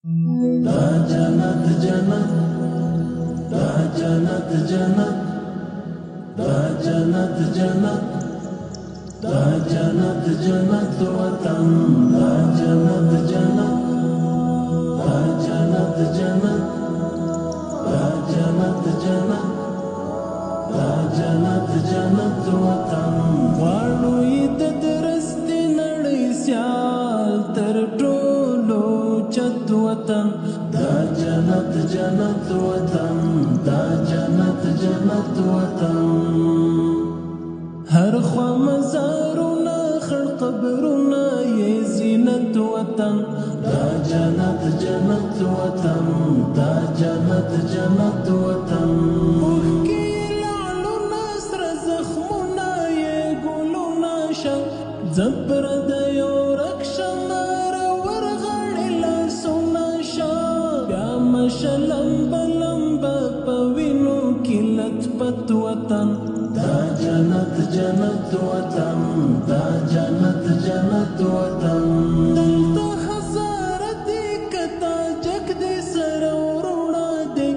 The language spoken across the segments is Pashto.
دا جنت جنت دا جنت جنت دا جنت جنت دا جنت جنت وطن دا جنت جنت دا جنت جنت دا جنت جنت دا جنت جنت وطن غواړو یې د درستې نړۍ سیال تر ټولو چت وطن دا جنت جنت وطن دا جنت جنت وطن هر خوا مزارونه خړ قبرونه یې زینت وطن دا جنت جنت وطن دا جنت جنت وطن زبر د یو رکشمار ورغړی لاسونه شا بیا مشلمب لمب په وینو کې لطفت وطن دا جنت جنت وطن دا جنت جنت وطن دلته هزاره دی کتا جګ دی سره وروڼه دی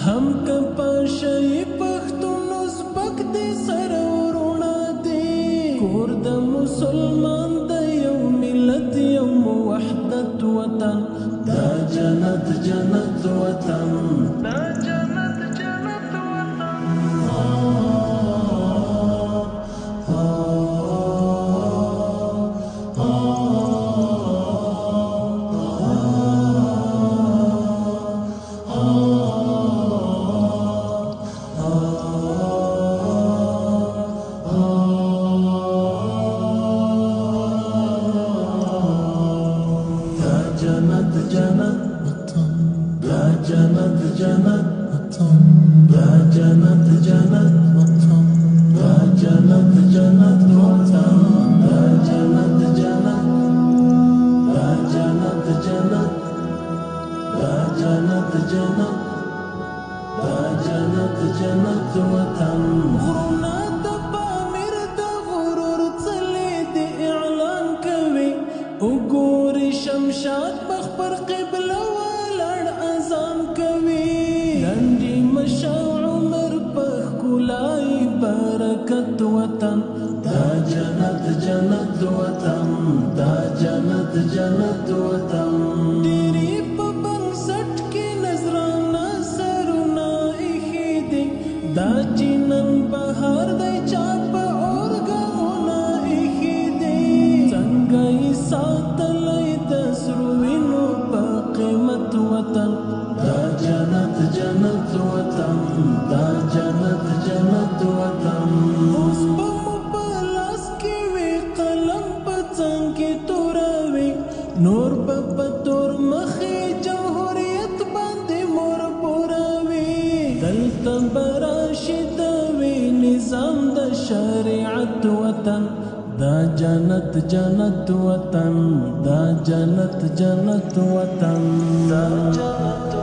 هم که پاشی پښتون ازبک دی سره وروڼه دی کور د مسلمان دا یو ملت یو وحدت وطن دا جنت جنت وطن دا جنت جنت وطن جنت جنت دا جنت جنت دا جنت جنت دا جنت جنت وطن دا جنت جنت دا جنت جنت دا جنت جنت دا جنت جنت وطن غرونه د پامیر د غرور څلې د اعلان کوي وګوري شمشاد مخ پر قبله ولاړ اذان کوي لنډي مشاو عمر په ښکلای برکت وطن دا جنت جنت وطن دا جنت جنت وطن ډېرې په بنسټ کې نظرانه سرونه ایښي دي دا چې نن بهار دی چا په اورګاونه ایښي دي څنګه یې ساتلی د سرو وینو په قیمت وطن دا جنت جنت وطن دا جنت جنت وطن اوس به مو په لاس کې وي قلم په څنګ کې توروي نور به په تور مخې جمهوریت باندې مور پوروي دلته به راشي د وي نظام د شریعت وطن دا جنت جنت وطن دا جنت جنت وطن دا جنت